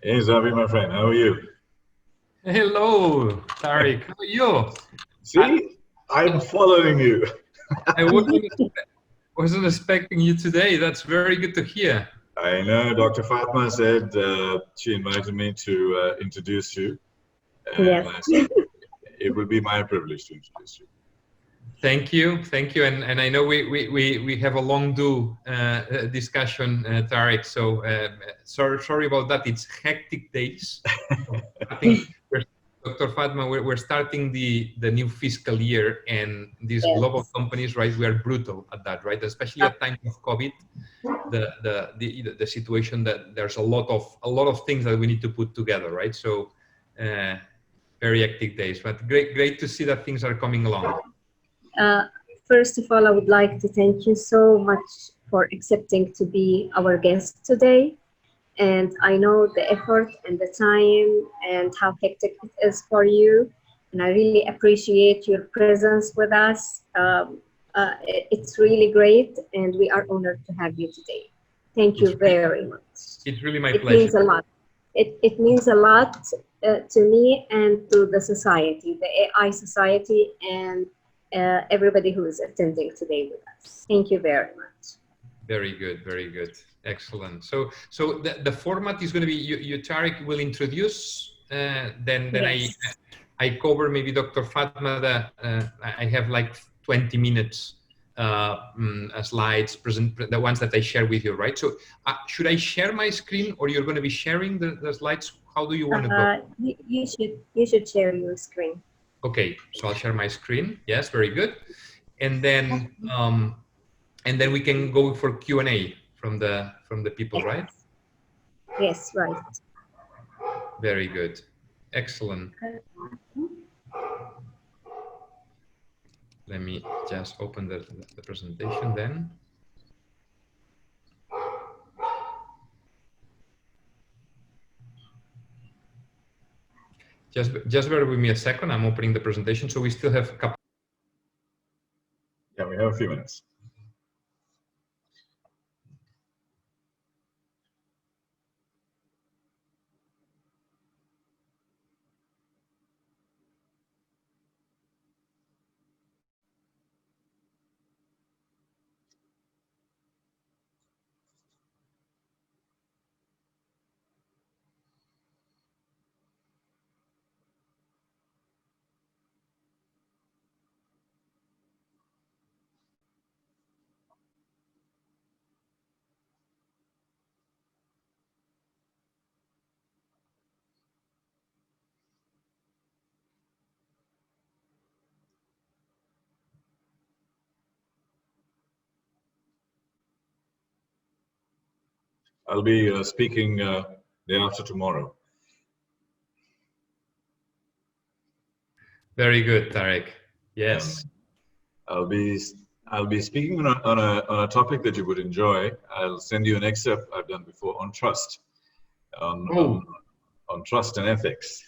Hey, Zavi, my friend, how are you? Hello, Tariq. How are you? See, I'm following you. I wasn't expecting you today. That's very good to hear. I know Dr. Fatma said she invited me to introduce you, and Yes. I said it would be my privilege to introduce you. Thank you, and I know we have a long discussion, Tariq. So sorry about that. It's hectic days. I think Dr. Fatma, we're starting the new fiscal year, and these Yes. global companies, right? We are brutal at that, right? Especially at time of COVID, the situation that there's a lot of things that we need to put together, right? So very hectic days, but great to see that things are coming along. First of all, I would like to thank you so much for accepting to be our guest today. And I know the effort and the time and how hectic it is for you. And I really appreciate your presence with us. It's really great, and we are honored to have you today. Thank you very much. It's really my pleasure. It means a lot. It means a lot to me and to the society, the AI society, and everybody who is attending today with us. Thank you very much. Very good, excellent. So the format is going to be you Tariq will introduce, then Yes. I cover maybe Dr. Fatma. I have like 20 minutes slides the ones that I share with you, right? So should I share my screen, or you're going to be sharing the slides? How do you want to go? You should share your screen. Okay, so I'll share my screen. Yes, very good. And then we can go for Q&A from the people, right? Yes, right. Very good, excellent. Let me just open the presentation then. Just bear with me a second. I'm opening the presentation, so we still have a couple. Yeah, we have a few minutes. I'll be speaking day after tomorrow. Very good, Tariq. Yes. I'll be speaking on a topic that you would enjoy. I'll send you an excerpt I've done before on trust, on trust and ethics,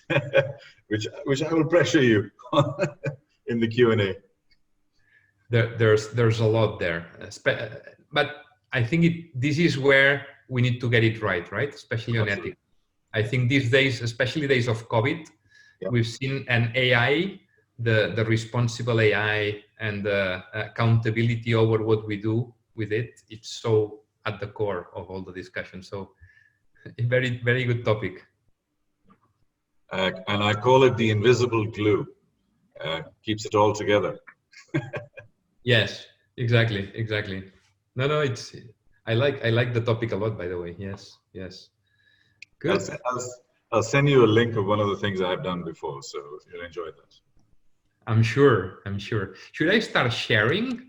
which I will pressure you in the Q&A. There's a lot there, but I think this is where we need to get it right, especially on ethics. I think these days, especially days of COVID, we've seen an AI, the responsible AI and the accountability over what we do with it. It's so at the core of all the discussion. So a very, very good topic. And I call it the invisible glue. Keeps it all together. Yes, exactly. No, I like the topic a lot, by the way. Yes. Good. I'll send you a link of one of the things I've done before, so you'll enjoy that. I'm sure. Should I start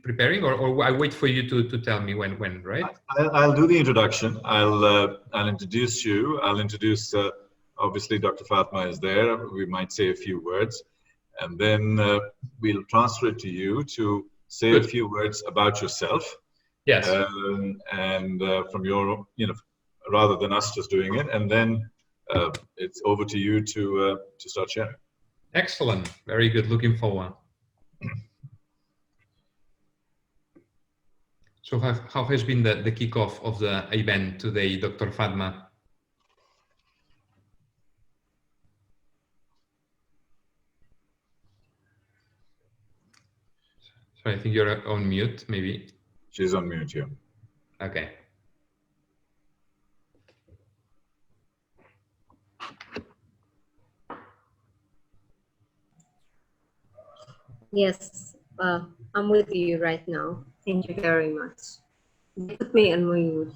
preparing, or I wait for you to tell me when, right? I'll do the introduction. I'll introduce you. I'll introduce, obviously Dr. Fatma is there. We might say a few words, and then we'll transfer it to you to say a few words about yourself. Yes. And from your, rather than us just doing it, and then it's over to you to start sharing. Excellent. Very good. Looking forward. So how has been the kickoff of the event today, Dr. Fatma? So I think you're on mute, maybe. She's on mute, yeah. Okay. Yes, I'm with you right now. Thank you very much. You put me on mute.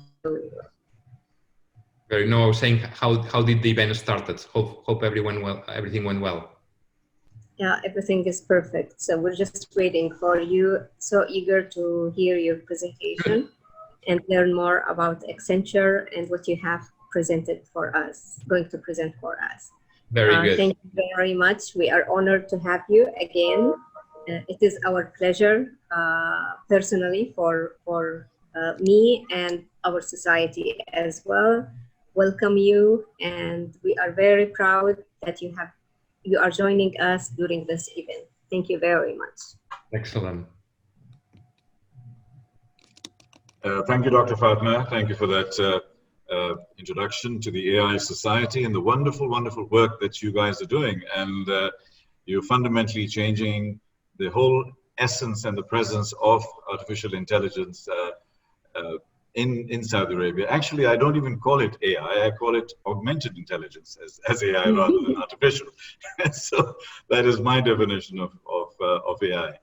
Very. No, I was saying how did the event started? Hope everything went well. Yeah, everything is perfect. So we're just waiting for you. So eager to hear your presentation and learn more about Accenture and what you have presented for us, going to present for us. Very good. Thank you very much. We are honored to have you again. It is our pleasure personally for me and our society as well. Welcome you, and we are very proud that you are joining us during this event. Thank you very much. Excellent. Thank you, Dr. Fatima. Thank you for that introduction to the AI Society and the wonderful, wonderful work that you guys are doing. And you're fundamentally changing the whole essence and the presence of artificial intelligence in Saudi Arabia. Actually, I don't even call it AI. I call it augmented intelligence as AI rather than artificial. So that is my definition of AI.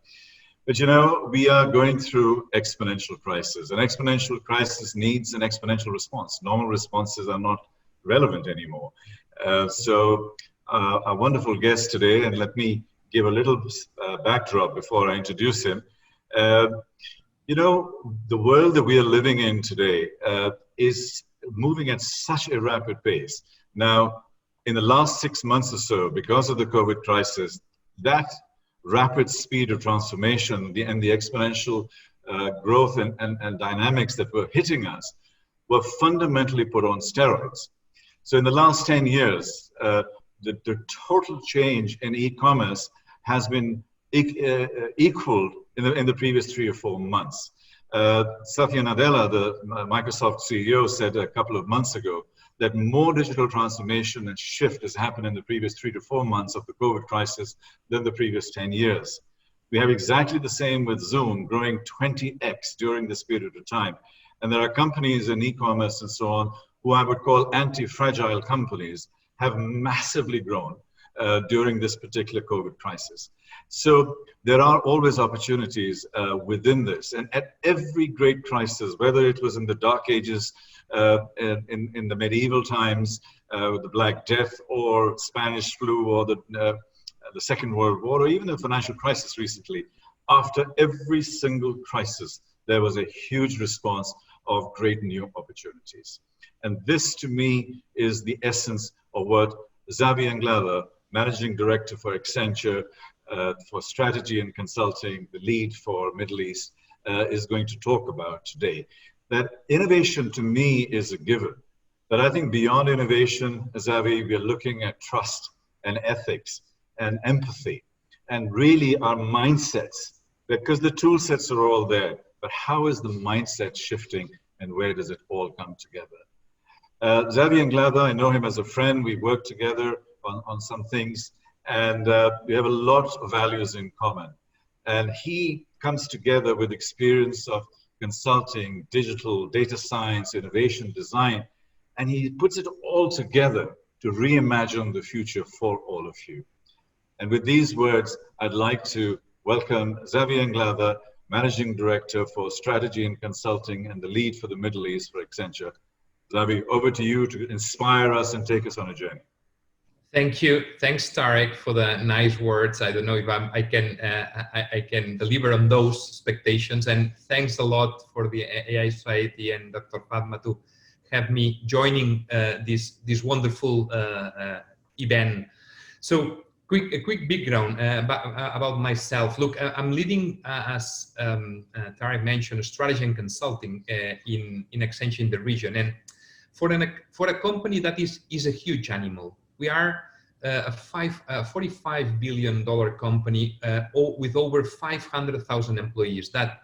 But you know, we are going through exponential crisis. An exponential crisis needs an exponential response. Normal responses are not relevant anymore. So our wonderful guest today, and let me give a little backdrop before I introduce him. You know, the world that we are living in today is moving at such a rapid pace. Now, in the last 6 months or so, because of the COVID crisis, that rapid speed of transformation and the exponential growth and dynamics that were hitting us were fundamentally put on steroids. So in the last 10 years, the total change in e-commerce has been equaled in the previous 3 or 4 months. Satya Nadella, the Microsoft CEO, said a couple of months ago that more digital transformation and shift has happened in the previous 3 to 4 months of the COVID crisis than the previous 10 years. We have exactly the same with Zoom growing 20x during this period of time. And there are companies in e-commerce and so on who I would call anti-fragile companies have massively grown during this particular COVID crisis. So there are always opportunities within this. And at every great crisis, whether it was in the Dark Ages, in the medieval times, with the Black Death or Spanish flu or the Second World War, or even the financial crisis recently, after every single crisis, there was a huge response of great new opportunities. And this, to me, is the essence of what Xavier Anglada, Managing Director for Accenture, for strategy and consulting, the lead for Middle East, is going to talk about today. That innovation to me is a given. But I think beyond innovation, Xavier, we are looking at trust and ethics and empathy and really our mindsets, because the tool sets are all there. But how is the mindset shifting and where does it all come together? Xavier Anglada, I know him as a friend. We work together on some things, and we have a lot of values in common. And he comes together with experience of consulting, digital, data science, innovation, design, and he puts it all together to reimagine the future for all of you. And with these words, I'd like to welcome Xavier Anglada, Managing Director for Strategy and Consulting and the lead for the Middle East for Accenture. Xavier, over to you to inspire us and take us on a journey. Thank you. Thanks, Tariq, for the nice words. I don't know if I can deliver on those expectations. And thanks a lot for the AI Society and Dr. Fatima to have me joining this wonderful event. So, a quick background about myself. Look, I'm leading, as Tariq mentioned, strategy and consulting in Accenture in the region. And for a company that is a huge animal. We are a $45 billion company with over 500,000 employees. That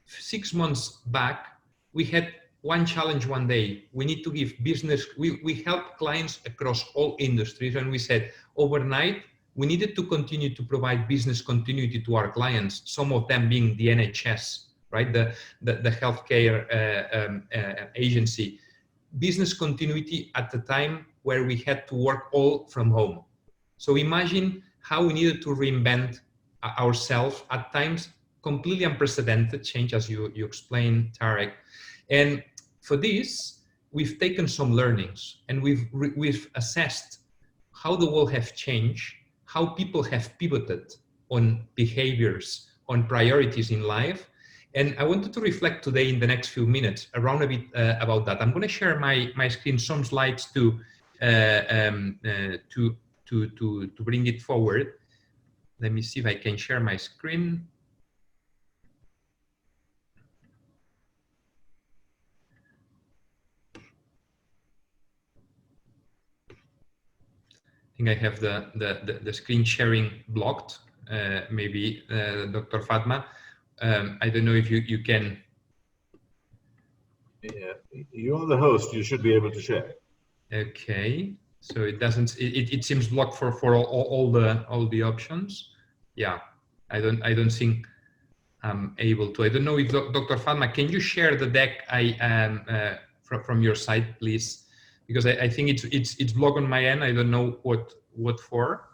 6 months back, we had one challenge one day. We need to give business, we help clients across all industries. And we said, overnight, we needed to continue to provide business continuity to our clients, some of them being the NHS, right? The healthcare agency. Business continuity at the time where we had to work all from home. So imagine how we needed to reinvent ourselves at times, completely unprecedented change, as you explained, Tariq. And for this, we've taken some learnings, and we've assessed how the world has changed, how people have pivoted on behaviors, on priorities in life. And I wanted to reflect today in the next few minutes around a bit about that. I'm going to share my screen, some slides to bring it forward. Let me see if I can share my screen. I think I have the screen sharing blocked. Maybe Dr. Fatma. I don't know if you can. Yeah, you're the host. You should be able to share. Okay, so it doesn't. It seems blocked for all the options. Yeah, I don't think I'm able to. I don't know if Dr. Fatma, can you share the deck from your side, please? Because I think it's blocked on my end. I don't know what for.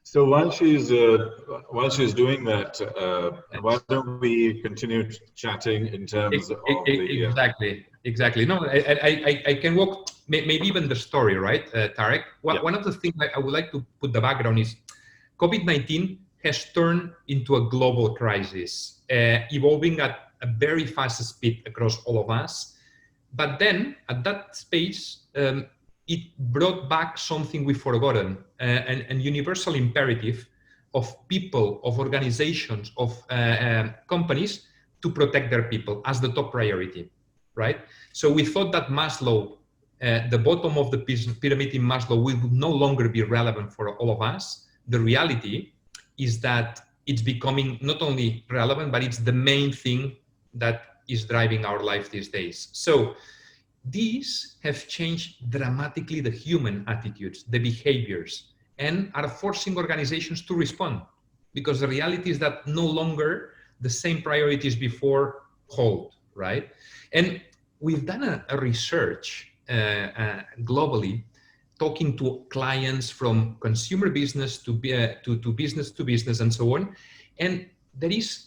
So while she's doing that, why don't we continue chatting in terms of the exactly. No, I can walk maybe even the story, right, Tariq? One of the things I would like to put the background is COVID-19 has turned into a global crisis, evolving at a very fast speed across all of us. But then at that space, it brought back something we've forgotten, an universal imperative of people, of organizations, of companies to protect their people as the top priority, right? So we thought that Maslow, the bottom of the pyramid in Maslow, will no longer be relevant for all of us. The reality is that it's becoming not only relevant, but it's the main thing that is driving our life these days. So these have changed dramatically the human attitudes, the behaviors, and are forcing organizations to respond, because the reality is that no longer the same priorities before hold, right? And we've done a research globally, talking to clients from consumer business to business to business and so on. And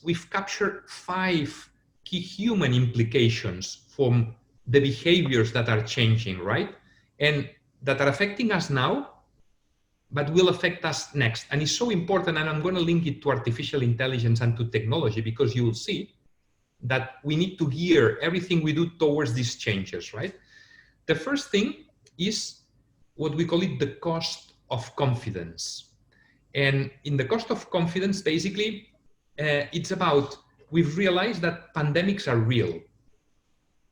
we've captured 5 key human implications from the behaviors that are changing, right? And that are affecting us now, but will affect us next. And it's so important, and I'm going to link it to artificial intelligence and to technology, because you will see that we need to gear everything we do towards these changes, right? The first thing is what we call it the cost of confidence. And in the cost of confidence, basically, it's about, we've realized that pandemics are real,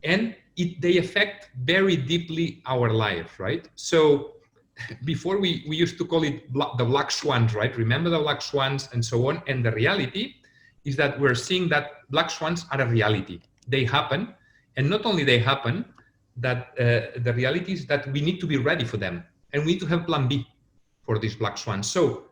and they affect very deeply our life, right? So before we used to call it the black swans, right? Remember the black swans and so on. And the reality is that we're seeing that black swans are a reality. They happen. And not only they happen, that the reality is that we need to be ready for them. And we need to have plan B for these black swans. So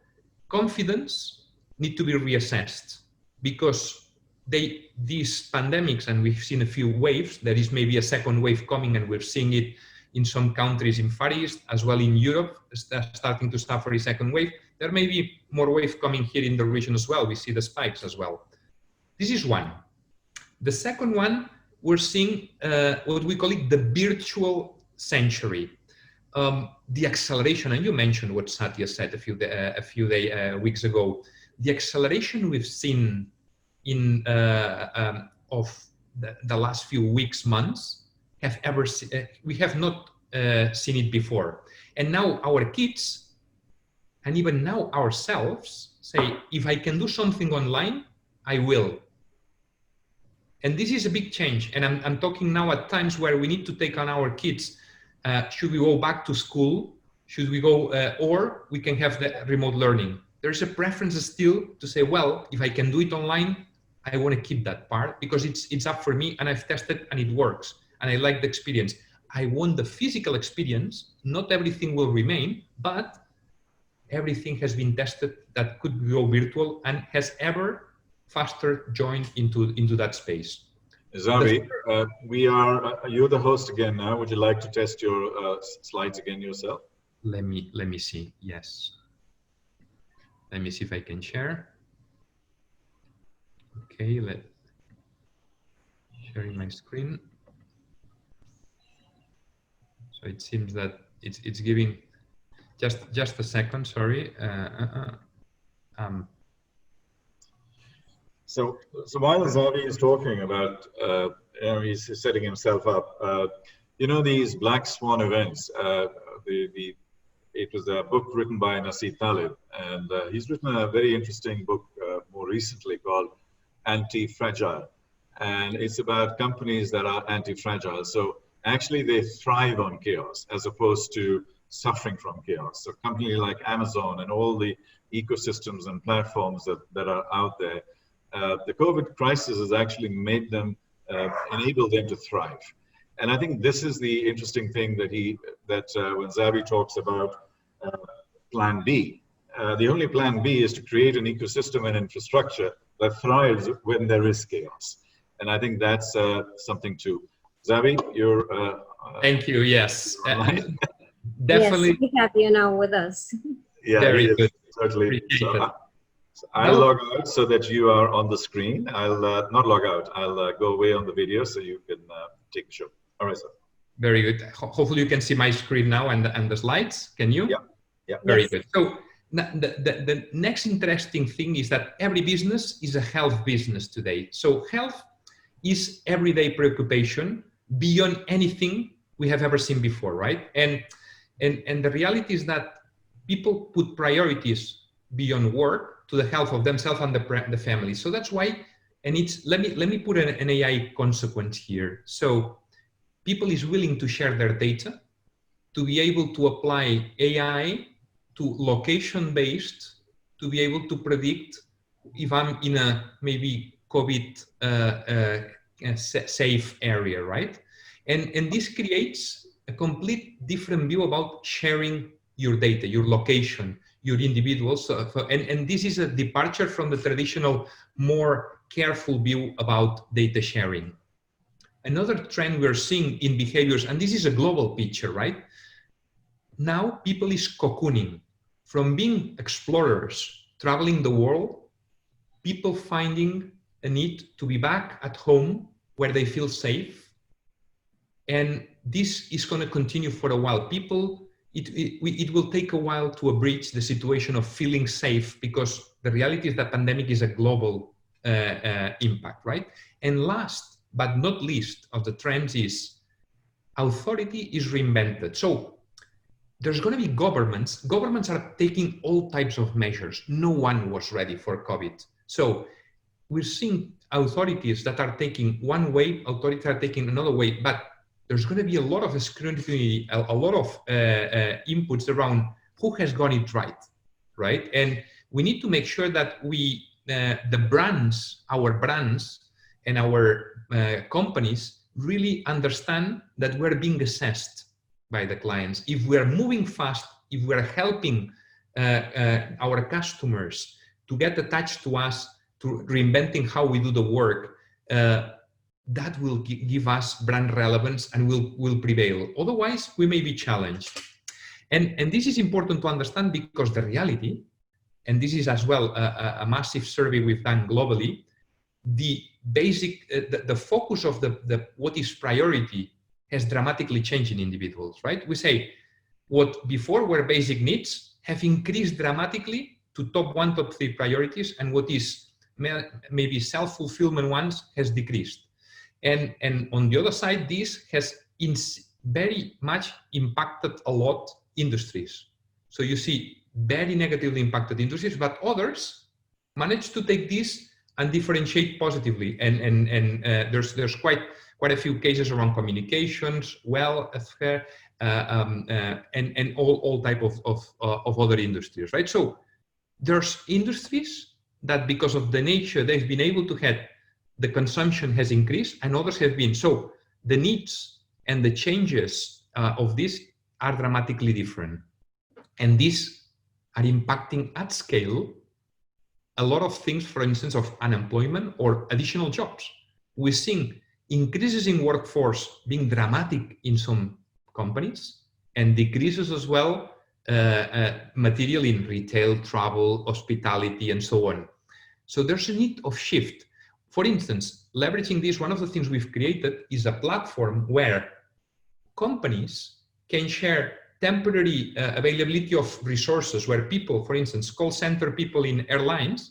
confidence need to be reassessed, because these pandemics, and we've seen a few waves, there is maybe a second wave coming, and we're seeing it in some countries in Far East, as well in Europe, starting to suffer a second wave. There may be more waves coming here in the region as well. We see the spikes as well. This is one. The second one, we're seeing what we call it the virtual century. The acceleration, and you mentioned what Satya said a few weeks ago, the acceleration we've seen in of the last few weeks, months, we have not seen it before. And now our kids, and even now ourselves, say, if I can do something online, I will. And this is a big change. And I'm talking now at times where we need to take on our kids. Should we go back to school? Should we go, or we can have the remote learning? There's a preference still to say, well, if I can do it online, I want to keep that part, because it's up for me, and I've tested and it works, and I like the experience. I want the physical experience. Not everything will remain, but everything has been tested that could go virtual and has ever faster joined into that space. Zavi, you're the host again now. Would you like to test your slides again yourself? Let me see. Yes. Let me see if I can share. Okay, sharing my screen. So it seems that it's giving just a second. Sorry. So while Zavi is talking about, he's setting himself up. These black swan events. It was a book written by Nassim Taleb, and he's written a very interesting book more recently called Antifragile, and it's about companies that are anti-fragile. So actually, they thrive on chaos as opposed to suffering from chaos. So companies like Amazon and all the ecosystems and platforms that are out there. The COVID crisis has actually made them, enabled them to thrive. And I think this is the interesting thing that when Zavi talks about plan B, the only plan B is to create an ecosystem and infrastructure that thrives when there is chaos. And I think that's something too. Zavi, you're... Thank you, yes. Definitely. Yes, we have you now with us. Yeah, very good. Totally. So I'll log out so that you are on the screen. I'll not log out. I'll go away on the video so you can take the show. All right, sir. Very good. Hopefully you can see my screen now and the slides. Can you? Yeah. Very good. So the next interesting thing is that every business is a health business today. So health is everyday preoccupation beyond anything we have ever seen before, right? And the reality is that people put priorities beyond work to the health of themselves and the family. So that's why, and it's, let me put an AI consequence here. So people is willing to share their data, to be able to apply AI to location-based, to be able to predict if I'm in a maybe COVID safe area, right? And this creates a complete different view about sharing your data, your location, your individuals. And this is a departure from the traditional, more careful view about data sharing. Another trend we're seeing in behaviors, and this is a global picture, right? Now people is cocooning. From being explorers, traveling the world, people finding a need to be back at home where they feel safe. And this is going to continue for a while. People, it will take a while to bridge the situation of feeling safe, because the reality is that pandemic is a global impact, right? And last but not least of the trends is authority is reinvented. So there's going to be governments are taking all types of measures. No one was ready for COVID. So we're seeing authorities that are taking one way, authorities are taking another way, but there's going to be a lot of scrutiny, a lot of inputs around who has got it right? And we need to make sure that we, the brands, our brands and our companies really understand that we're being assessed by the clients. If we're moving fast, if we're helping our customers to get attached to us, to reinventing how we do the work, that will give us brand relevance and will prevail. Otherwise, we may be challenged. And this is important to understand, because the reality, and this is as well a massive survey we've done globally, the basic, the focus of the what is priority has dramatically changed in individuals, right? We say what before were basic needs have increased dramatically to top 1, top 3 priorities, and what is maybe self-fulfillment ones has decreased. And on the other side, this has very much impacted a lot industries. So you see very negatively impacted industries, but others managed to take this and differentiate positively. And there's quite a few cases around communications, healthcare, and all type of other industries, right? So there's industries that, because of the nature, they've been able to have the consumption has increased, and others have been. So the needs And the changes of this are dramatically different. And these are impacting at scale a lot of things, for instance, of unemployment or additional jobs. We're seeing increases in workforce being dramatic in some companies and decreases as well material in retail, travel, hospitality, and so on. So there's a need of shift. For instance, leveraging this, one of the things we've created is a platform where companies can share temporary availability of resources, where people, for instance, call center people in airlines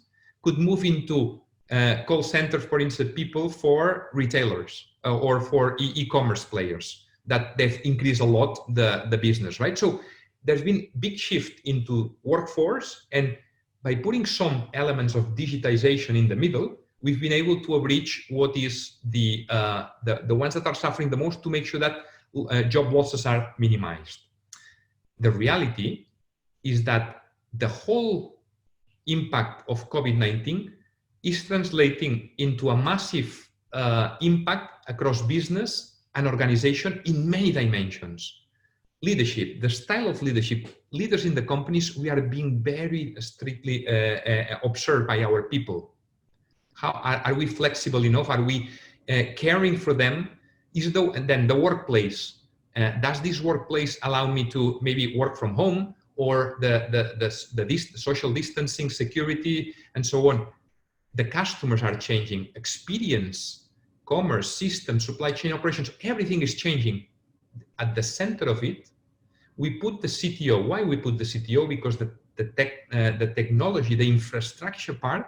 could move into call centers, for instance, people for retailers or for e-commerce players, that they've increased a lot the business, right? So there's been big shift into workforce, and by putting some elements of digitization in the middle, we've been able to reach what is the ones that are suffering the most, to make sure that job losses are minimized. The reality is that the whole impact of COVID-19 is translating into a massive impact across business and organization in many dimensions. Leadership, the style of leadership, leaders in the companies, we are being very strictly observed by our people. How are we flexible enough? Are we caring for them? And then the workplace. Does this workplace allow me to maybe work from home, or the social distancing, security, and so on? The customers are changing. Experience, commerce, systems, supply chain operations, everything is changing. At the center of it, we put the CTO. Why we put the CTO? Because the technology, the infrastructure part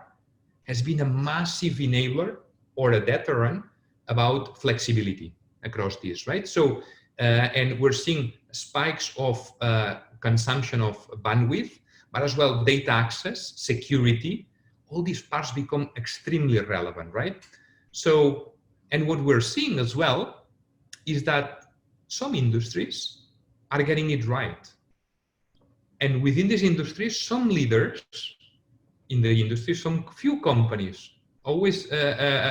has been a massive enabler or a deterrent about flexibility across this, right? So, and we're seeing spikes of consumption of bandwidth, but as well data access, security, all these parts become extremely relevant, right? So, and what we're seeing as well is that some industries are getting it right. And within these industries, some leaders in the industry, some few companies, always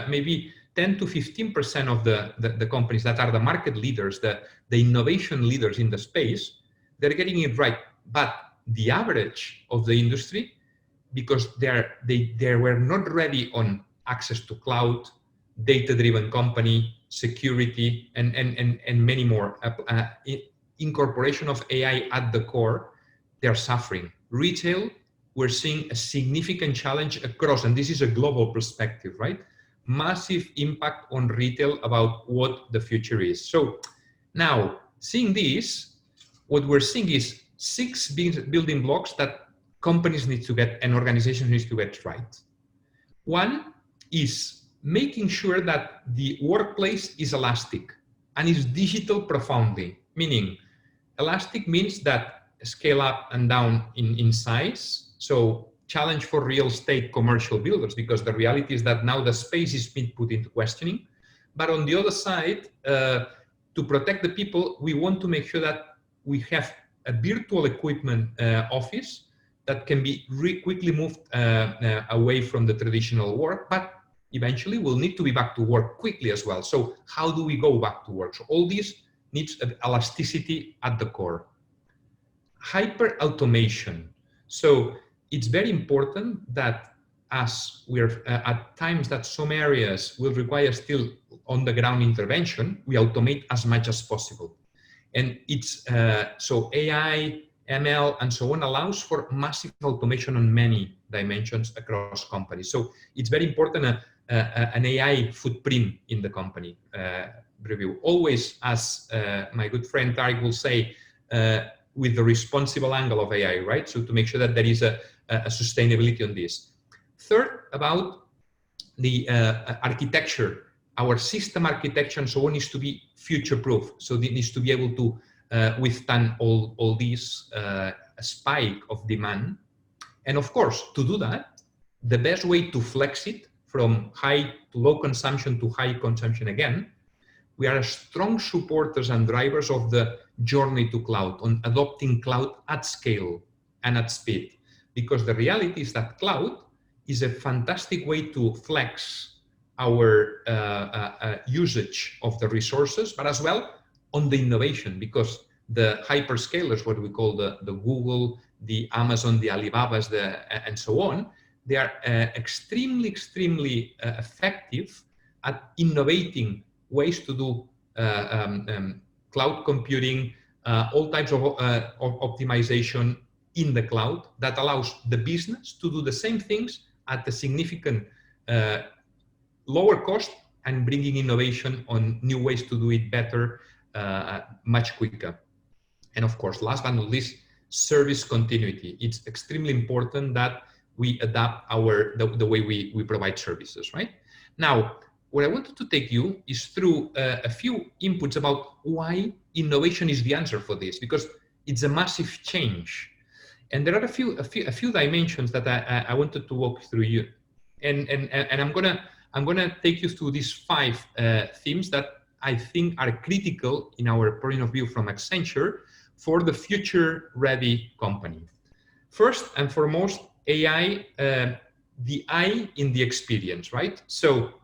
maybe 10 to 15% of the companies that are the market leaders, the innovation leaders in the space, they're getting it right. But the average of the industry, because they were not ready on access to cloud, data-driven company, security, and many more, incorporation of AI at the core, they're suffering. Retail, we're seeing a significant challenge across, and this is a global perspective, right? Massive impact on retail about what the future is. So now, seeing this, what we're seeing is 6 building blocks that companies need to get and organizations need to get right. One is making sure that the workplace is elastic and is digital profoundly, meaning elastic means that scale up and down in size. So challenge for real estate commercial builders, because the reality is that now the space is being put into questioning. But on the other side, to protect the people, we want to make sure that we have a virtual equipment office that can be quickly moved away from the traditional work, but eventually we'll need to be back to work quickly as well. So how do we go back to work? So all this needs elasticity at the core. Hyper automation. So it's very important that as we're at times that some areas will require still on the ground intervention, we automate as much as possible. And it's so AI, ML, and so on allows for massive automation on many dimensions across companies. So it's very important an AI footprint in the company review. Always, as my good friend Tariq will say, with the responsible angle of AI, right? So to make sure that there is a sustainability on this. Third, about the architecture, our system architecture and so on needs to be future-proof. So it needs to be able to withstand all these spike of demand. And of course, to do that, the best way to flex it from high to low consumption to high consumption again, we are strong supporters and drivers of the journey to cloud, on adopting cloud at scale and at speed. Because the reality is that cloud is a fantastic way to flex our usage of the resources, but as well on the innovation, because the hyperscalers, what we call the Google, the Amazon, the Alibabas, and so on, they are extremely effective at innovating ways to do cloud computing, all types of optimization in the cloud that allows the business to do the same things at a significant lower cost and bringing innovation on new ways to do it better, much quicker. And of course, last but not least, service continuity. It's extremely important that we adapt the way we provide services, right? Now, what I wanted to take you is through a few inputs about why innovation is the answer for this, because it's a massive change. And there are a few dimensions that I wanted to walk through you. And I'm gonna take you through these 5 themes that I think are critical in our point of view from Accenture for the future-ready company. First and foremost, AI, the I in the experience, right? So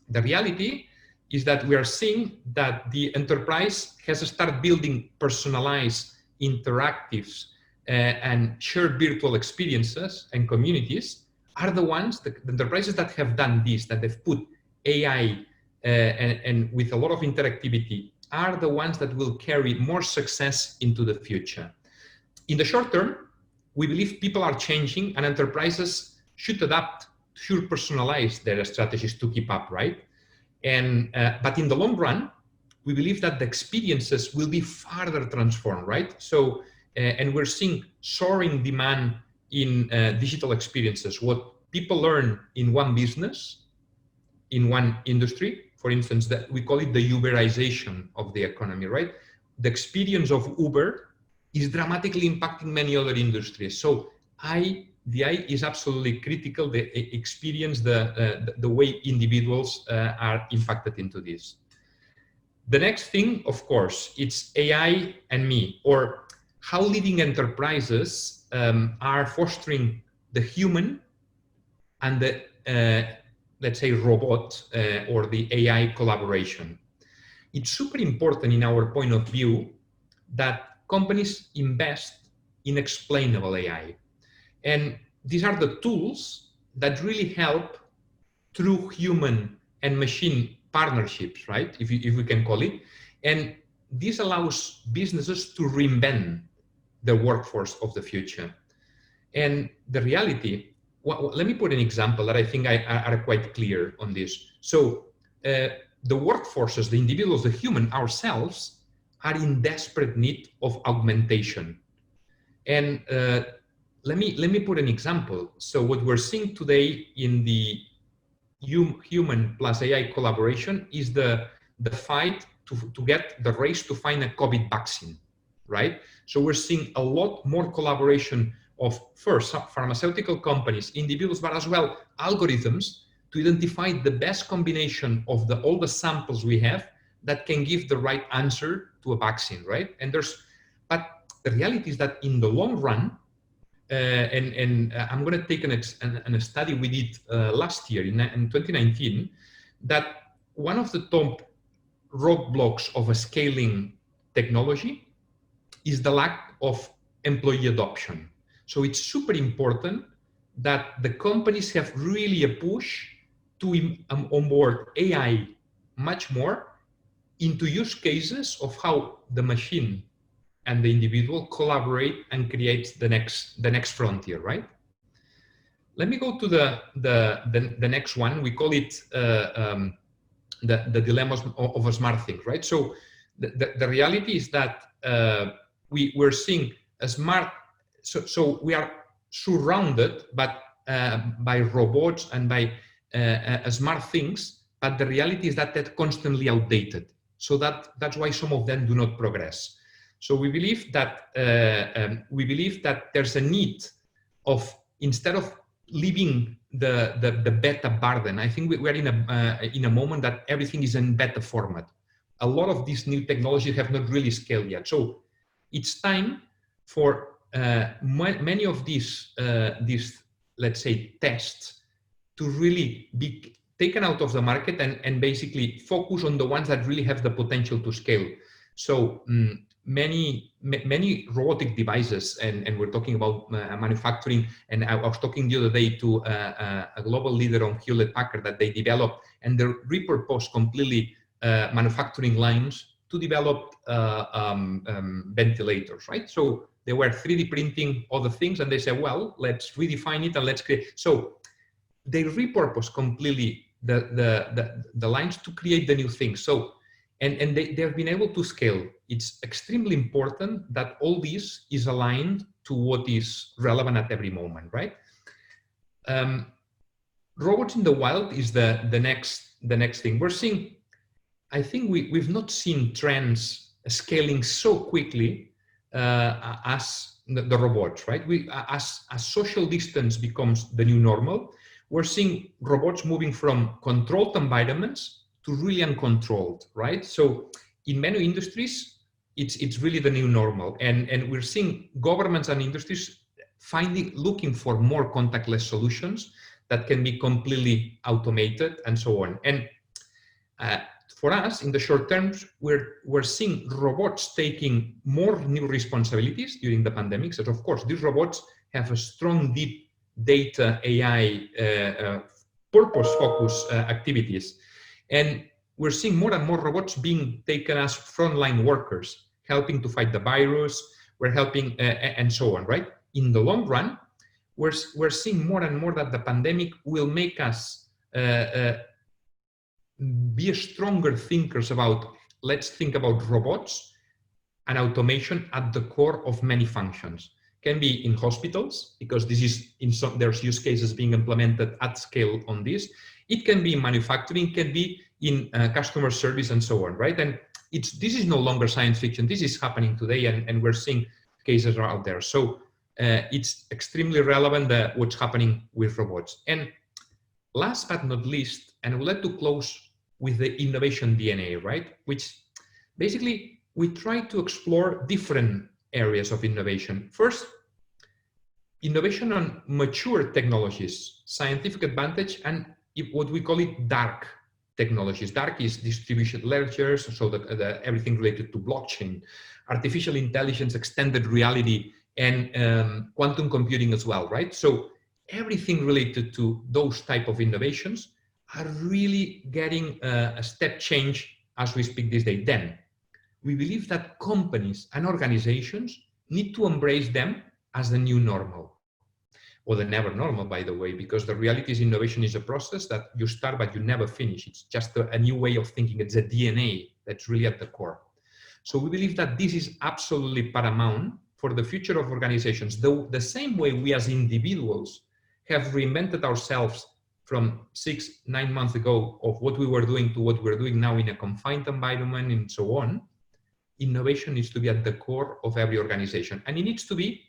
the reality is that we are seeing that the enterprise has to start building personalized, interactive, and shared virtual experiences and communities are the ones, the enterprises that have done this, that they've put AI and with a lot of interactivity, are the ones that will carry more success into the future. In the short term, we believe people are changing and enterprises should adapt, should personalize their strategies to keep up, right? And but in the long run, we believe that the experiences will be further transformed, right? So, and we're seeing soaring demand in digital experiences. What people learn in one business, in one industry, for instance, that we call it the Uberization of the economy, right? The experience of Uber is dramatically impacting many other industries. So the I is absolutely critical, the experience, the way individuals are impacted into this. The next thing, of course, it's AI and me, or how leading enterprises are fostering the human and the, let's say, robot or the AI collaboration. It's super important in our point of view that companies invest in explainable AI. And these are the tools that really help through human and machine partnerships, right? If we can call it. And this allows businesses to reinvent the workforce of the future. And the reality, well, let me put an example that I think are quite clear on this. So the workforces, the individuals, the human, ourselves, are in desperate need of augmentation. And let me put an example. So what we're seeing today in the human plus AI collaboration is the fight to get the race to find a COVID vaccine, right? So we're seeing a lot more collaboration of first pharmaceutical companies, individuals, but as well algorithms to identify the best combination of all the samples we have that can give the right answer to a vaccine, right? And but the reality is that in the long run, I'm going to take a study we did last year in 2019, that one of the top roadblocks of a scaling technology is the lack of employee adoption. So it's super important that the companies have really a push to onboard AI much more into use cases of how the machine and the individual collaborate and create the next frontier, right? Let me go to the next one. We call it the dilemmas of a smart thing, right? So the reality is that we're seeing a smart. So we are surrounded, but by robots and by smart things. But the reality is that they're constantly outdated. So that's why some of them do not progress. So we believe that there's a need of, instead of leaving the beta burden, I think we are in a moment that everything is in beta format. A lot of these new technologies have not really scaled yet. So it's time for many of these let's say tests to really be taken out of the market and basically focus on the ones that really have the potential to scale. So many robotic devices, and we're talking about manufacturing. And I was talking the other day to a global leader on Hewlett-Packard that they developed, and they repurposed completely manufacturing lines to develop ventilators, right? So they were 3D printing other things, and they said, well, let's redefine it and let's create. So they repurpose completely the lines to create the new things. So, and they have been able to scale. It's extremely important that all this is aligned to what is relevant at every moment, right? Robots in the wild is the next thing. We're seeing, I think we've not seen trends scaling so quickly as the robots, right? As social distance becomes the new normal, we're seeing robots moving from controlled environments to really uncontrolled, right? So in many industries, it's really the new normal. And we're seeing governments and industries looking for more contactless solutions that can be completely automated and so on. And for us, in the short term, we're seeing robots taking more new responsibilities during the pandemic. So of course, these robots have a strong, deep data, AI, purpose-focused activities. And we're seeing more and more robots being taken as frontline workers, helping to fight the virus. We're helping, and so on, right? In the long run, we're seeing more and more that the pandemic will make us be stronger thinkers about, let's think about robots and automation at the core of many functions. Can be in hospitals, because this is there's use cases being implemented at scale on this. It can be in manufacturing, can be in customer service and so on, right? And this is no longer science fiction. This is happening today, and we're seeing cases are out there. So it's extremely relevant what's happening with robots. And last but not least, and I would like to close with the innovation DNA, right? Which basically we try to explore different areas of innovation. First, innovation on mature technologies, scientific advantage, and what we call it dark technologies. Dark is distributed ledgers, so everything related to blockchain, artificial intelligence, extended reality, and quantum computing as well, right? So everything related to those type of innovations are really getting a step change as we speak this day. Then we believe that companies and organizations need to embrace them as the new normal, or the never normal, by the way, because the reality is innovation is a process that you start but you never finish. It's just a new way of thinking. It's a DNA that's really at the core. So we believe that this is absolutely paramount for the future of organizations. The same way we as individuals have reinvented ourselves from 6-9 months ago of what we were doing to what we're doing now in a confined environment and so on, innovation needs to be at the core of every organization. And it needs to be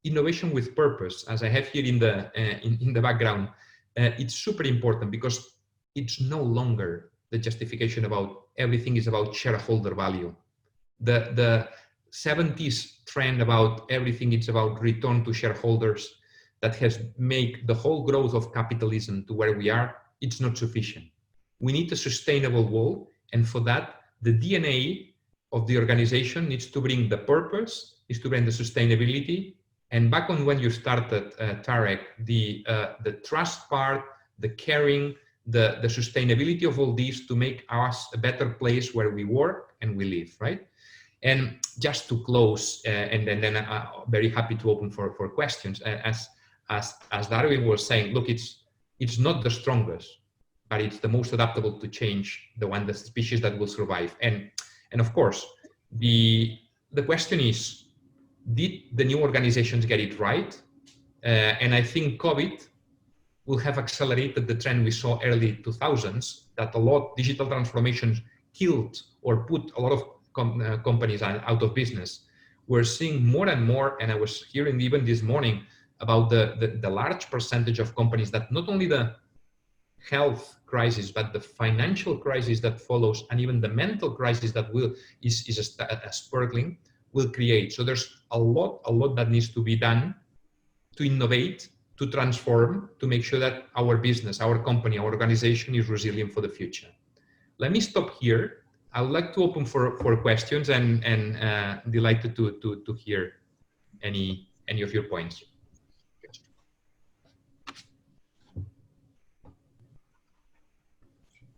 innovation with purpose, as I have here in the background. It's super important because it's no longer the justification about everything is about shareholder value. The 70s trend about everything it's about return to shareholders that has made the whole growth of capitalism to where we are, it's not sufficient. We need a sustainable world, and for that, the DNA of the organization needs to bring the purpose, needs to bring the sustainability. And back on when you started, Tariq, the trust part, the caring, the sustainability of all these to make us a better place where we work and we live, right? And just to close, and then I'm very happy to open for questions. As Darwin was saying, look, it's not the strongest, but it's the most adaptable to change, the species that will survive. And of course, the question is, did the new organizations get it right? And I think COVID will have accelerated the trend we saw early 2000s, that a lot digital transformations killed or put a lot of companies out of business. We're seeing more and more, and I was hearing even this morning about the large percentage of companies that not only the health crisis, but the financial crisis that follows, and even the mental crisis that is a sparkling, will create. So there's a lot that needs to be done to innovate, to transform, to make sure that our business, our company, our organization is resilient for the future. Let me stop here. I would like to open for questions and delighted to hear any of your points.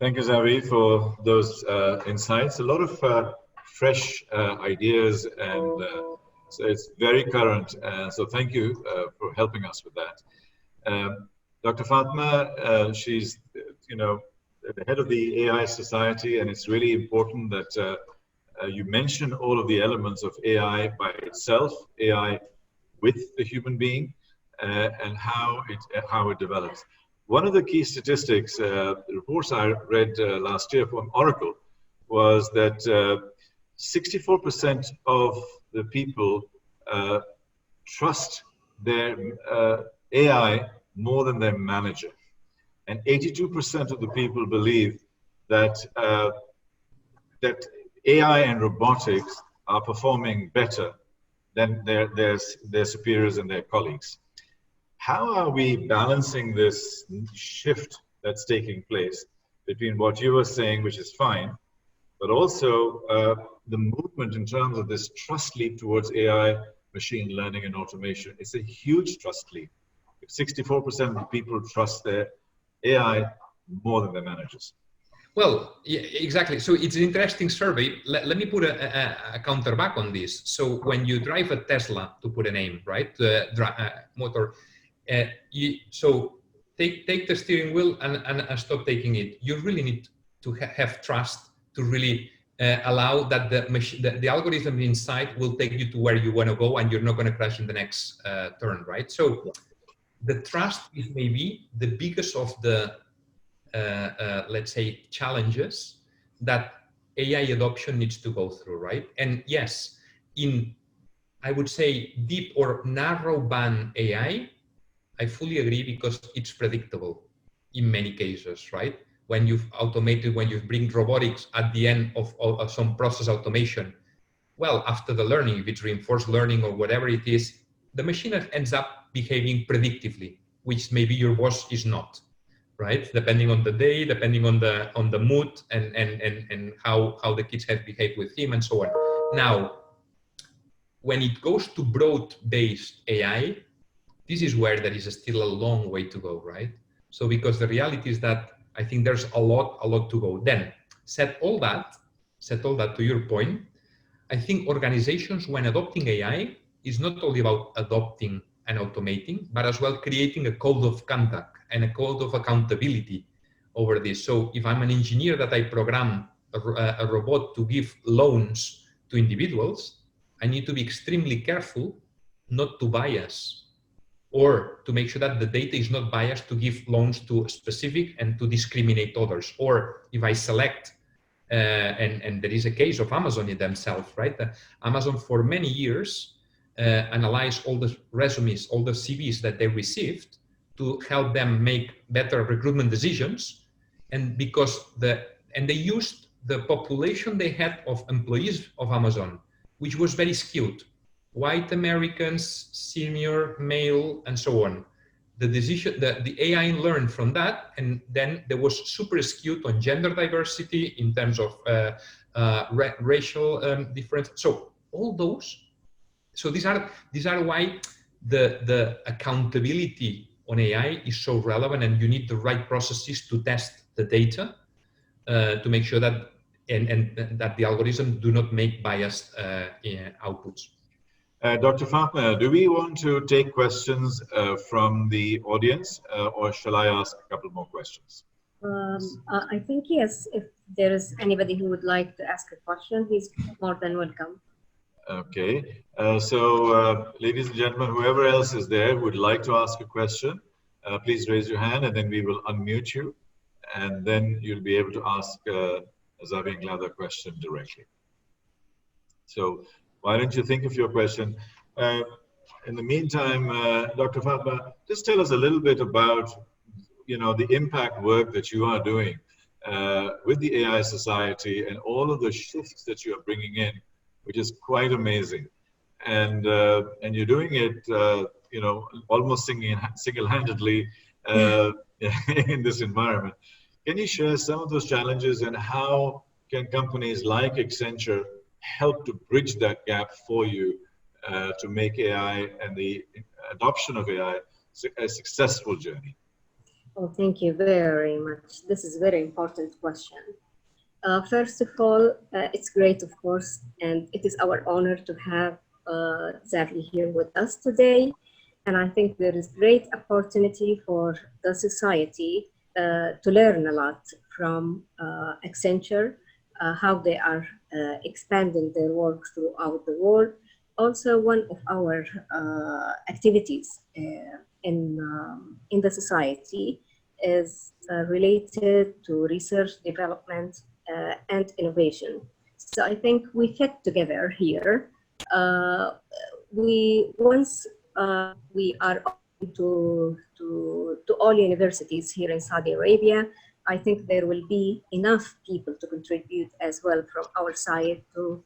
Thank you, Xavi, for those insights. A lot of fresh ideas, and so it's very current. So thank you for helping us with that. Dr. Fatima, she's, the head of the AI Society, and it's really important that you mention all of the elements of AI by itself, AI with the human being, and how it develops. One of the key statistics, the reports I read last year from Oracle, was that 64% of the people trust their AI more than their manager. And 82% of the people believe that that AI and robotics are performing better than their superiors and their colleagues. How are we balancing this shift that's taking place between what you were saying, which is fine, but also the movement in terms of this trust leap towards AI, machine learning, and automation? It's a huge trust leap. If 64% of people trust their AI more than their managers. Well, yeah, exactly. So it's an interesting survey. Let me put a counter back on this. So when you drive a Tesla, to put a name, right, motor, so take the steering wheel and stop taking it. You really need to have trust to really allow that the algorithm inside will take you to where you want to go, and you're not going to crash in the next turn, right? So the trust is maybe the biggest of the let's say challenges that AI adoption needs to go through, right? And yes, in I would say deep or narrow band AI, I fully agree, because it's predictable in many cases, right? When you've automated, when you bring robotics at the end of some process automation, well, after the learning, if it's reinforced learning or whatever it is, the machine ends up behaving predictively, which maybe your boss is not, right? Depending on the day, depending on the mood, and how the kids have behaved with him and so on. Now, when it goes to broad-based AI, this is where there is still a long way to go, right? So because the reality is that I think there's a lot to go. Then set all that to your point, I think organizations, when adopting AI, is not only about adopting and automating, but as well creating a code of conduct and a code of accountability over this. So if I'm an engineer that I program a robot to give loans to individuals, I need to be extremely careful not to bias, or to make sure that the data is not biased to give loans to specific and to discriminate others. Or if I select, and there is a case of Amazon themselves, right? Amazon for many years analyzed all the resumes, all the CVs that they received to help them make better recruitment decisions. And because they used the population they had of employees of Amazon, which was very skewed. White Americans, senior, male, and so on. The AI learned from that, and then there was super skewed on gender diversity in terms of racial difference. So all those. So these are why the accountability on AI is so relevant, and you need the right processes to test the data to make sure that and that the algorithms do not make biased outputs. Dr. Fatima, do we want to take questions from the audience, or shall I ask a couple more questions? I think yes, if there is anybody who would like to ask a question, he's more than welcome. Okay, so ladies and gentlemen, whoever else is there who would like to ask a question, please raise your hand, and then we will unmute you, and then you'll be able to ask Xavi and Anjlada a question directly. So why don't you think of your question? In the meantime, Dr. Fatima, just tell us a little bit about, the impact work that you are doing with the AI Society and all of the shifts that you are bringing in, which is quite amazing. And you're doing it, almost single-handedly in this environment. Can you share some of those challenges and how can companies like Accenture help to bridge that gap for you to make AI and the adoption of AI a successful journey? Oh, thank you very much. This is a very important question. First of all, it's great, of course, and it is our honor to have Xavi here with us today. And I think there is great opportunity for the society to learn a lot from Accenture, how they are expanding their work throughout the world. Also, one of our activities in the society is related to research, development, and innovation. So I think we fit together here. We are open to all universities here in Saudi Arabia. I think there will be enough people to contribute as well from our side to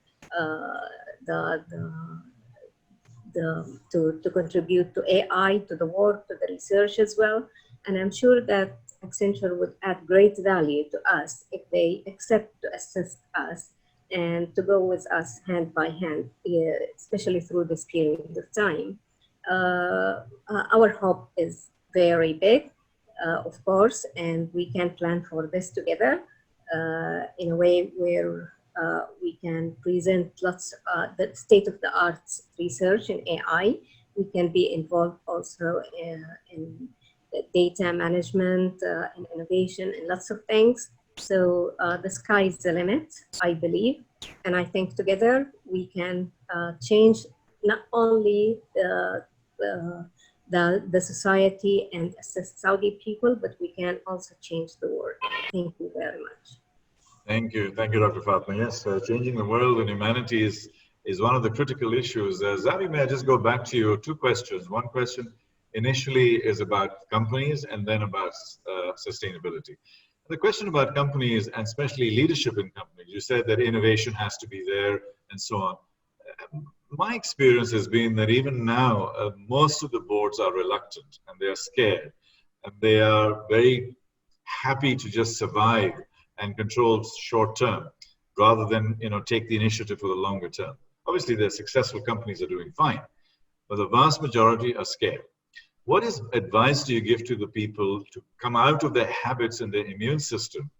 to contribute to AI, to the work, to the research as well. And I'm sure that Accenture would add great value to us if they accept to assist us and to go with us hand by hand, especially through this period of time. Our hope is very big, of course, and we can plan for this together in a way where we can present lots of the state-of-the-art research in AI. We can be involved also in data management and innovation and lots of things. So the sky is the limit, I believe. And I think together we can change not only the society and assist Saudi people, but we can also change the world. Thank you very much. Thank you, Dr. Fatima. Yes, changing the world and humanity is one of the critical issues. Xavi, may I just go back to you? Two questions. One question initially is about companies and then about sustainability. The question about companies, and especially leadership in companies, you said that innovation has to be there and so on. My experience has been that even now, most of the boards are reluctant and they are scared and they are very happy to just survive and control short term rather than take the initiative for the longer term. Obviously, the successful companies are doing fine, but the vast majority are scared. What advice do you give to the people to come out of their habits and their immune system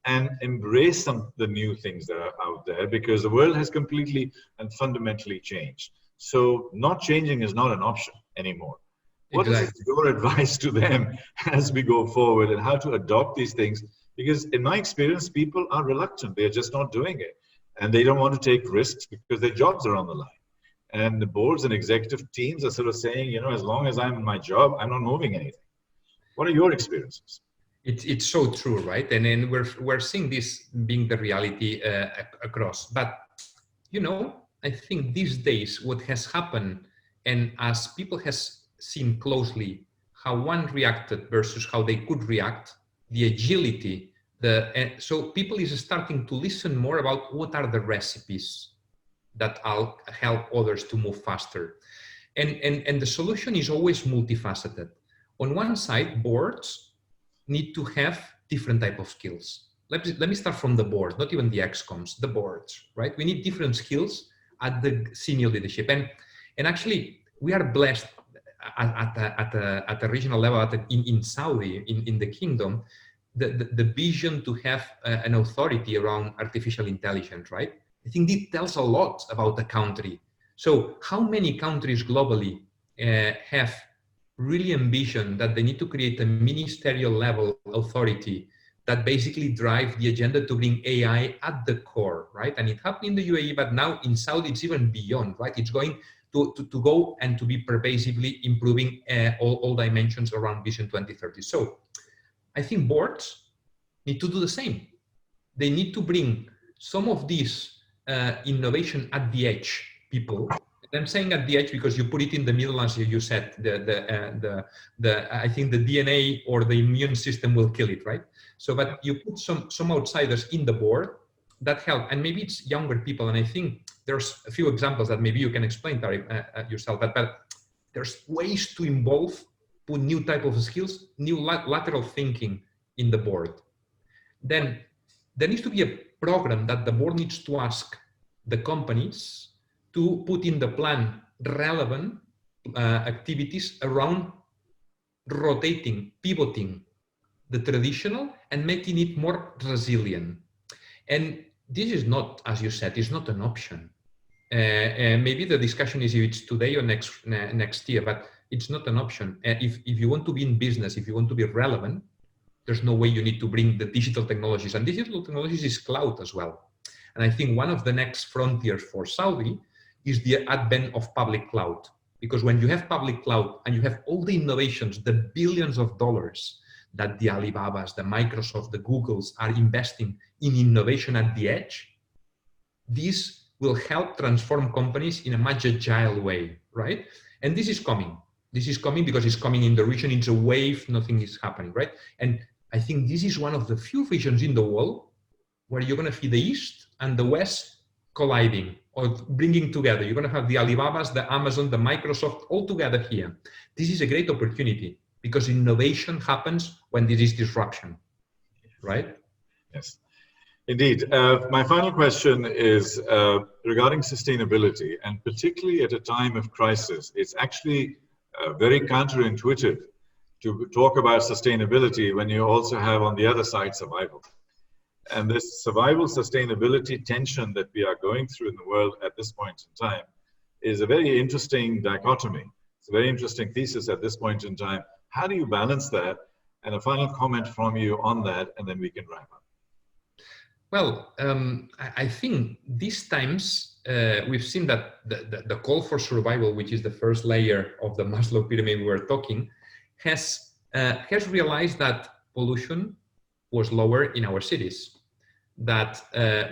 and embrace the new things that are out there, because the world has completely and fundamentally changed. So not changing is not an option anymore. What is your advice to them as we go forward and how to adopt these things? Because in my experience, people are reluctant. They're just not doing it. And they don't want to take risks because their jobs are on the line. And the boards and executive teams are sort of saying, as long as I'm in my job, I'm not moving anything. What are your experiences? It's so true, right? And then we're seeing this being the reality across. But, I think these days what has happened, and as people has seen closely how one reacted versus how they could react, the agility, so people is starting to listen more about what are the recipes that will help others to move faster. And the solution is always multifaceted. On one side, boards need to have different type of skills. Let me start from the board, not even the ExComs, the boards, right? We need different skills at the senior leadership. And actually, we are blessed at a regional level in Saudi, in the kingdom, the vision to have an authority around artificial intelligence, right? I think it tells a lot about the country. So how many countries globally have really envisioned that they need to create a ministerial level authority that basically drive the agenda to bring AI at the core, right? And it happened in the UAE, but now in Saudi, it's even beyond, right? It's going to go and to be pervasively improving all dimensions around Vision 2030. So I think boards need to do the same. They need to bring some of these innovation at the edge people. And I'm saying at the edge because you put it in the middle, as you said, I think the DNA or the immune system will kill it, right? So, but you put some outsiders in the board that help, and maybe it's younger people. And I think there's a few examples that maybe you can explain, Tariq, yourself, but there's ways to involve, put new type of skills, new lateral thinking in the board. Then there needs to be a program that the board needs to ask the companies to put in the plan relevant activities around rotating, pivoting the traditional and making it more resilient. And this is not, as you said, it's not an option. Maybe the discussion is if it's today or next year, but it's not an option. If you want to be in business, if you want to be relevant, there's no way you need to bring the digital technologies. And digital technologies is cloud as well. And I think one of the next frontiers for Saudi is the advent of public cloud. Because when you have public cloud and you have all the innovations, the billions of dollars that the Alibabas, the Microsoft, the Googles are investing in innovation at the edge, this will help transform companies in a much agile way, right? And this is coming. This is coming because it's coming in the region. It's a wave, nothing is happening, right? And I think this is one of the few regions in the world where you're going to see the East and the West colliding or bringing together. You're going to have the Alibabas, the Amazon, the Microsoft all together here. This is a great opportunity because innovation happens when there is disruption, right? Yes, indeed. My final question is regarding sustainability, and particularly at a time of crisis. It's actually very counterintuitive to talk about sustainability when you also have on the other side survival. And this survival sustainability tension that we are going through in the world at this point in time is a very interesting dichotomy. It's a very interesting thesis at this point in time. How do you balance that? And a final comment from you on that, and then we can wrap up. Well, I think these times we've seen that the call for survival, which is the first layer of the Maslow pyramid we were talking, has realized that pollution was lower in our cities, that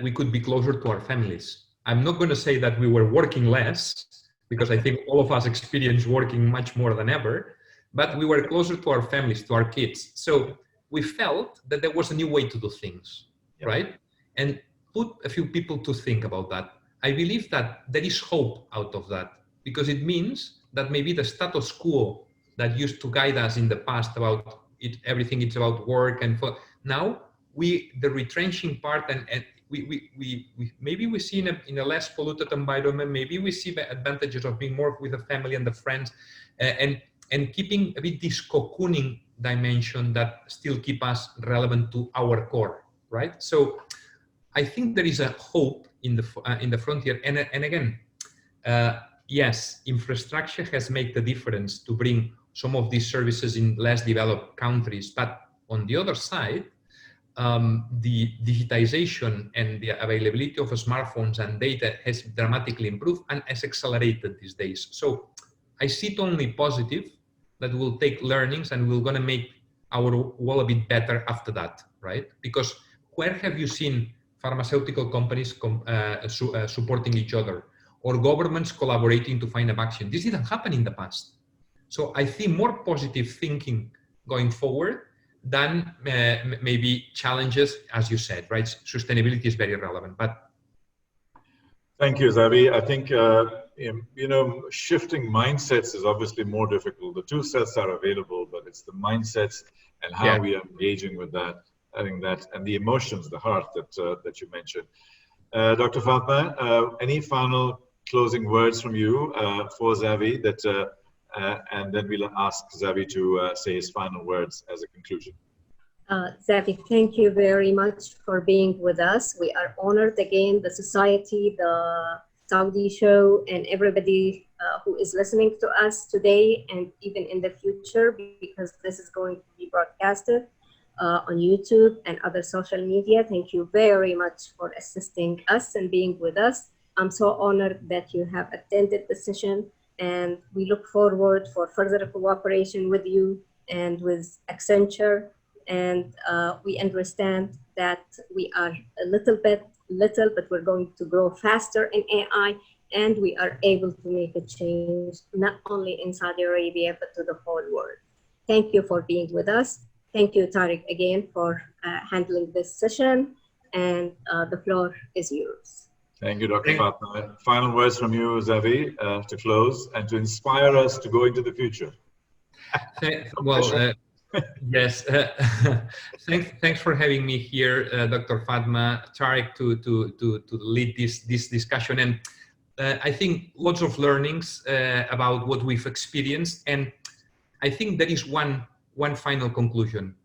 we could be closer to our families. I'm not going to say that we were working less, because I think all of us experience working much more than ever, but we were closer to our families, to our kids. So we felt that there was a new way to do things, right? And put a few people to think about that. I believe that there is hope out of that, because it means that maybe the status quo that used to guide us in the past about it, everything it's about work and for now, the retrenching part and we maybe we see in a less polluted environment, maybe we see the advantages of being more with the family and the friends and keeping a bit this cocooning dimension that still keep us relevant to our core, right? So I think there is a hope in the frontier. And again, yes, infrastructure has made the difference to bring some of these services in less developed countries. But on the other side, the digitization and the availability of smartphones and data has dramatically improved and has accelerated these days. So I see it only positive that we'll take learnings and we're going to make our world a bit better after that, right? Because where have you seen pharmaceutical companies supporting each other or governments collaborating to find a vaccine? This didn't happen in the past. So I see more positive thinking going forward than maybe challenges, as you said, right? Sustainability is very relevant, but. Thank you, Xavi. I think, shifting mindsets is obviously more difficult. The two sets are available, but it's the mindsets and how we are engaging with that. I think that, and the emotions, the heart that you mentioned. Dr. Fatima, any final closing words from you for Xavi and then we'll ask Xavi to say his final words as a conclusion. Xavi, thank you very much for being with us. We are honored again, the society, the Saudi show, and everybody who is listening to us today and even in the future, because this is going to be broadcasted on YouTube and other social media. Thank you very much for assisting us and being with us. I'm so honored that you have attended the session, and we look forward for further cooperation with you and with Accenture. And we understand that we are little, but we're going to grow faster in AI, and we are able to make a change, not only in Saudi Arabia, but to the whole world. Thank you for being with us. Thank you, Tariq, again for handling this session, and the floor is yours. Thank you, Dr. Fatima. Final words from you, Xavi, to close and to inspire us to go into the future. Well, Yes, thanks for having me here, Dr. Fatma, Tariq, to lead this discussion. And I think lots of learnings about what we've experienced. And I think there is one final conclusion.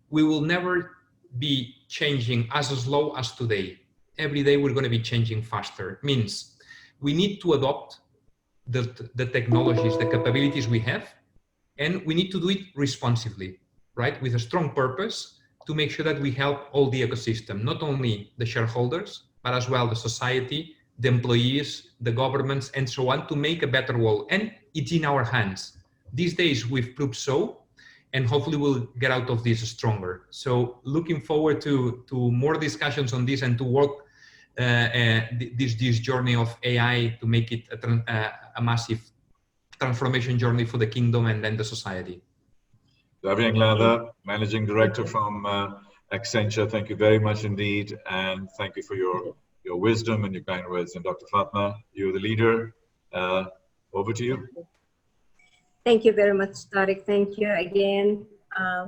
We will never be changing as slow as today. Every day we're going to be changing faster. Means we need to adopt the technologies, the capabilities we have, and we need to do it responsibly, right? With a strong purpose to make sure that we help all the ecosystem, not only the shareholders, but as well the society, the employees, the governments, and so on, to make a better world. And it's in our hands. These days we've proved so, and hopefully we'll get out of this stronger. So looking forward to more discussions on this and to work this journey of AI to make it a massive transformation journey for the kingdom and then the society. Anjalaada, Managing Director from Accenture, thank you very much indeed, and thank you for your wisdom and your kind words. And Dr. Fatma, you're the leader. Over to you. Thank you very much, Tariq. Thank you again.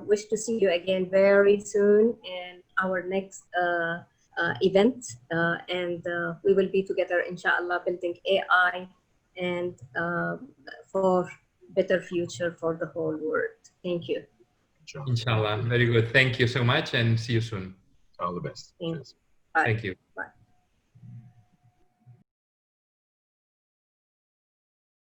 Wish to see you again very soon in our next event, and we will be together, inshallah, building AI and for better future for the whole world. Thank you. Inshallah. Very good. Thank you so much, and see you soon. All the best. Bye. Thank you. Bye.